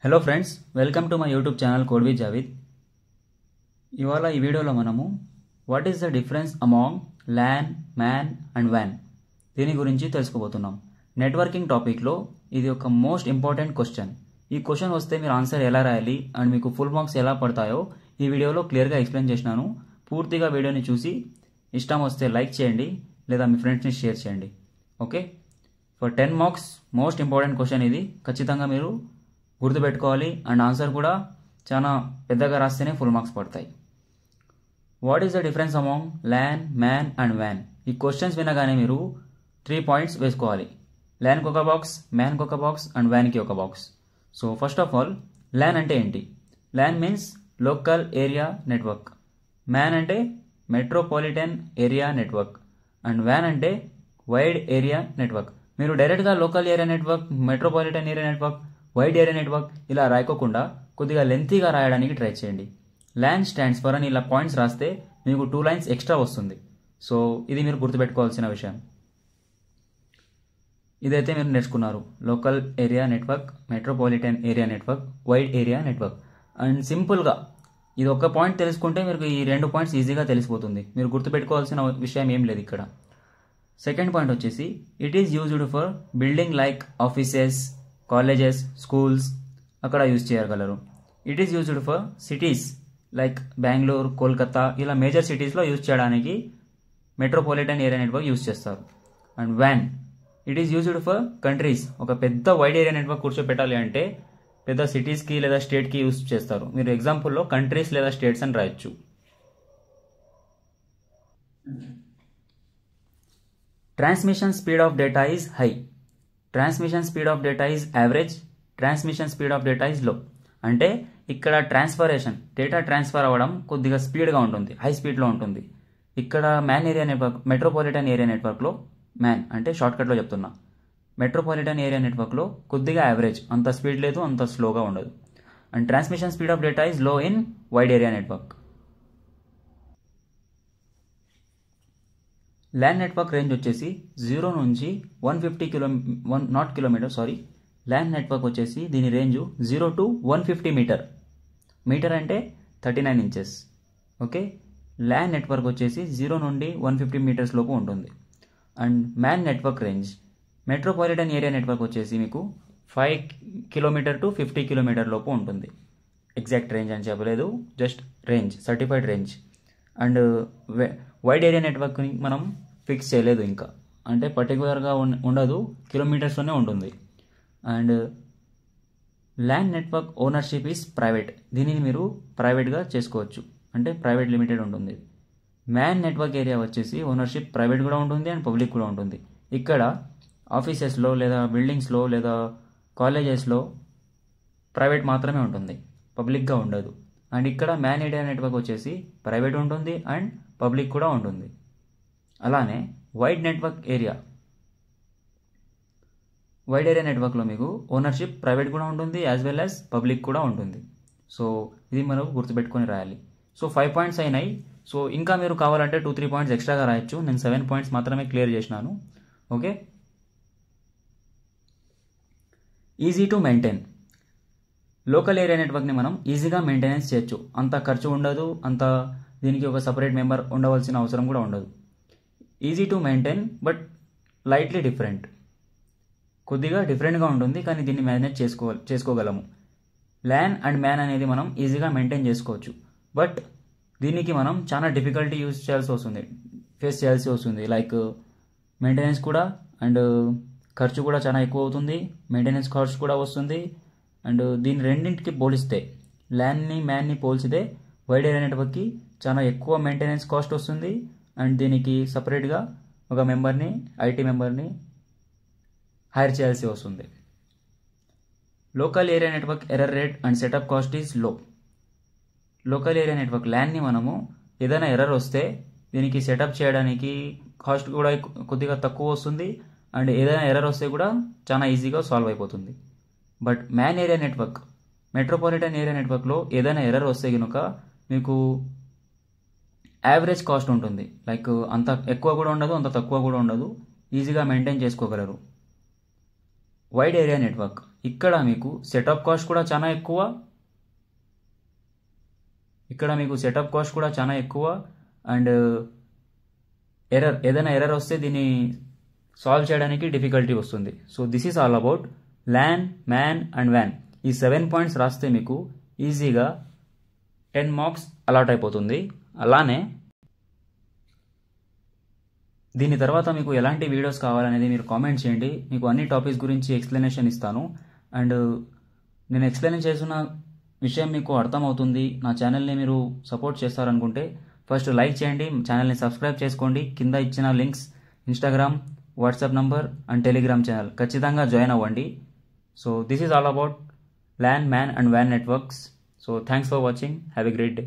Hello friends, welcome to my YouTube channel code with Javid. ఇవాళ ఈ వీడియోలో మనము what is the difference among LAN, MAN and వ్యాన్ దీని గురించి తెలుసుకోబోతున్నాం. నెట్వర్కింగ్ టాపిక్లో ఇది ఒక మోస్ట్ ఇంపార్టెంట్ క్వశ్చన్. ఈ క్వశ్చన్ వస్తే మీరు ఆన్సర్ ఎలా రాయాలి అండ్ మీకు ఫుల్ మార్క్స్ ఎలా పడతాయో ఈ వీడియోలో క్లియర్గా ఎక్స్ప్లెయిన్ చేసినాను. పూర్తిగా వీడియోని చూసి ఇష్టం వస్తే లైక్ చేయండి లేదా మీ ఫ్రెండ్స్ని షేర్ చేయండి. Okay, for 10 marks most important question ఇది. ఖచ్చితంగా మీరు గుర్తుపెట్టుకోవాలి అండ్ ఆన్సర్ కూడా చాలా పెద్దగా రాస్తేనే ఫుల్ మార్క్స్ పడతాయి. What is the difference among LAN, MAN and వ్యాన్? ఈ క్వశ్చన్స్ వినగానే మీరు 3 పాయింట్స్ వేసుకోవాలి. ల్యాన్కి ఒక బాక్స్, మ్యాన్కి ఒక బాక్స్ అండ్ వ్యాన్కి ఒక box. So first of all, LAN అంటే ఏంటి? LAN means local area network, MAN అంటే మెట్రోపాలిటన్ ఏరియా నెట్వర్క్ అండ్ వ్యాన్ అంటే వైడ్ ఏరియా నెట్వర్క్. మీరు డైరెక్ట్గా local area network, metropolitan area network, wide area network ఇలా రాయకోకుండా కొద్దిగా లెంతీగా రాయడానికి ట్రై చేయండి. ల్యాన్ స్టాండ్స్ ఫర్ అని ఇలా పాయింట్స్ రాస్తే మీకు 2 లైన్స్ ఎక్స్ట్రా వస్తుంది. సో ఇది మీరు గుర్తుపెట్టుకోవాల్సిన విషయం. ఇదైతే మీరు నేర్చుకున్నారు, local area network, metropolitan area network, wide area network. And సింపుల్గా ఇది ఒక పాయింట్ తెలుసుకుంటే మీకు ఈ 2 పాయింట్స్ ఈజీగా తెలిసిపోతుంది. మీరు గుర్తుపెట్టుకోవాల్సిన విషయం ఏం లేదు ఇక్కడ. సెకండ్ పాయింట్ వచ్చేసి, it is used for building like offices, colleges, schools అక్కడ యూజ్ చేయగలరు. It is used for cities like Bengaluru, Kolkata ఇలా మేజర్ సిటీస్లో యూజ్ చేయడానికి మెట్రోపాలిటన్ ఏరియా నెట్వర్క్ యూజ్ చేస్తారు. And van, it is used for countries. ఒక పెద్ద wide area network కూర్చోపెట్టాలి అంటే పెద్ద సిటీస్కి లేదా స్టేట్కి యూజ్ చేస్తారు. మీరు ఎగ్జాంపుల్లో కంట్రీస్ లేదా స్టేట్స్ అని రాయొచ్చు. Transmission speed of data is high, transmission speed of data is average, transmission speed of data is లో. అంటే ఇక్కడ ట్రాన్స్ఫరేషన్, డేటా ట్రాన్స్ఫర్ అవ్వడం కొద్దిగా స్పీడ్గా ఉంటుంది, హై స్పీడ్లో ఉంటుంది. ఇక్కడ man area network, metropolitan area నెట్వర్క్లో, మ్యాన్ అంటే షార్ట్కట్లో చెప్తున్నా, మెట్రోపాలిటన్ ఏరియా నెట్వర్క్లో కొద్దిగా యావరేజ్, అంత స్పీడ్ లేదు, అంత స్లోగా ఉండదు. And transmission speed of data is low in wide area network. LAN network range వచ్చేసి 0 నుంచి 150 కిలోమీటర్. ల్యాన్ నెట్వర్క్ వచ్చేసి దీని రేంజ్ 0 to 150 మీటర్. మీటర్ అంటే 39 ఇంచెస్. ఓకే, ల్యాన్ నెట్వర్క్ వచ్చేసి 0 నుండి 150 మీటర్స్ లోపు ఉంటుంది. And man network range, metropolitan area network వచ్చేసి మీకు 5 కిలోమీటర్ టు 50 కిలోమీటర్ లోపు ఉంటుంది. ఎగ్జాక్ట్ రేంజ్ అని చెప్పలేదు, just range, certified range. And wide area నెట్వర్క్ని మనం ఫిక్స్ చేయలేదు ఇంకా, అంటే పర్టికులర్గా ఉండదు, కిలోమీటర్స్లోనే ఉంటుంది. And LAN network ownership is private, దీనిని మీరు ప్రైవేట్గా చేసుకోవచ్చు, అంటే ప్రైవేట్ లిమిటెడ్ ఉంటుంది. మ్యాన్ నెట్వర్క్ ఏరియా వచ్చేసి ఓనర్షిప్ ప్రైవేట్ కూడా ఉంటుంది అండ్ పబ్లిక్ కూడా ఉంటుంది. ఇక్కడ ఆఫీసెస్లో లేదా బిల్డింగ్స్లో లేదా కాలేజెస్లో ప్రైవేట్ మాత్రమే ఉంటుంది, పబ్లిక్గా ఉండదు. అండ్ ఇక్కడ మ్యాన్ ఏరియా నెట్వర్క్ వచ్చేసి ప్రైవేట్ ఉంటుంది అండ్ పబ్లిక్ కూడా ఉంటుంది. అలానే వైడ్ ఏరియా నెట్వర్క్లో మీకు ఓనర్షిప్ ప్రైవేట్ కూడా ఉంటుంది యాజ్ వెల్ యాజ్ పబ్లిక్ కూడా ఉంటుంది. సో ఇది మనకు గుర్తుపెట్టుకొని రాయాలి. సో 5 పాయింట్స్ అయినాయి. సో ఇంకా మీరు కావాలంటే 2-3 పాయింట్స్ ఎక్స్ట్రాగా రాయొచ్చు. నేను 7 పాయింట్స్ మాత్రమే క్లియర్ చేసినాను. Okay, easy to maintain. Local area నెట్వర్క్ని మనం ఈజీగా మెయింటెనెన్స్ చేయొచ్చు, అంత ఖర్చు ఉండదు, అంత దీనికి ఒక సపరేట్ మెంబర్ ఉండవలసిన అవసరం కూడా ఉండదు. Easy to maintain but lightly different, కొద్దిగా డిఫరెంట్గా ఉంటుంది కానీ దీన్ని మేనేజ్ చేసుకోగలము. ల్యాన్ అండ్ మ్యాన్ అనేది మనం ఈజీగా మెయింటైన్ చేసుకోవచ్చు, బట్ దీనికి మనం చాలా డిఫికల్టీ ఫేస్ చేయాల్సి వస్తుంది. లైక్ మెయింటెనెన్స్ కూడా అండ్ ఖర్చు కూడా చాలా ఎక్కువ అవుతుంది, మెయింటెనెన్స్ ఖర్చు కూడా వస్తుంది. అండ్ దీని రెండింటికి పోలిస్తే, ల్యాన్ని మ్యాన్ని పోల్చితే వైడ్ ఏరియా నెట్వర్క్కి చాలా ఎక్కువ మెయింటెనెన్స్ కాస్ట్ వస్తుంది అండ్ దీనికి సపరేట్గా ఒక మెంబర్ని, ఐటీ మెంబర్ని హైర్ చేయాల్సి వస్తుంది. Local area network error rate and setup cost is low. Local area network ల్యాన్ని మనము ఏదైనా ఎర్రర్ వస్తే దీనికి సెటప్ చేయడానికి కాస్ట్ కూడా కొద్దిగా తక్కువ వస్తుంది అండ్ ఏదైనా ఎర్రర్ వస్తే కూడా చాలా ఈజీగా సాల్వ్ అయిపోతుంది. But man area network, metropolitan area నెట్వర్క్లో ఏదైనా ఎర్రర్ వస్తే కనుక మీకు యావరేజ్ కాస్ట్ ఉంటుంది, లైక్ అంత ఎక్కువ కూడా ఉండదు, అంత తక్కువ కూడా ఉండదు, ఈజీగా మెయింటైన్ చేసుకోగలరు. వైడ్ ఏరియా నెట్వర్క్, ఇక్కడ మీకు సెటప్ కాస్ట్ కూడా చాలా ఎక్కువ. అండ్ ఏదైనా ఎర్రర్ వస్తే దీన్ని సాల్వ్ చేయడానికి డిఫికల్టీ వస్తుంది. So this is all about LAN, MAN and వ్యాన్. ఈ 7 పాయింట్స్ రాస్తే మీకు ఈజీగా 10 మార్క్స్ అలాట్ అయిపోతుంది. అలానే దీని తర్వాత మీకు ఎలాంటి వీడియోస్ కావాలనేది మీరు కామెంట్ చేయండి. మీకు అన్ని టాపిక్స్ గురించి ఎక్స్ప్లెనేషన్ ఇస్తాను. అండ్ నేను ఎక్స్ప్లెయిన్ చేస్తున్న విషయం మీకు అర్థమవుతుంది, నా ఛానల్ని మీరు సపోర్ట్ చేస్తారనుకుంటే ఫస్ట్ లైక్ చేయండి, ఛానల్ని సబ్స్క్రైబ్ చేసుకోండి. కింద ఇచ్చిన links Instagram, WhatsApp number and Telegram channel ఖచ్చితంగా జాయిన్ అవ్వండి. So this is all about LAN, MAN and వ్యాన్ networks. So thanks for watching. Have a great day.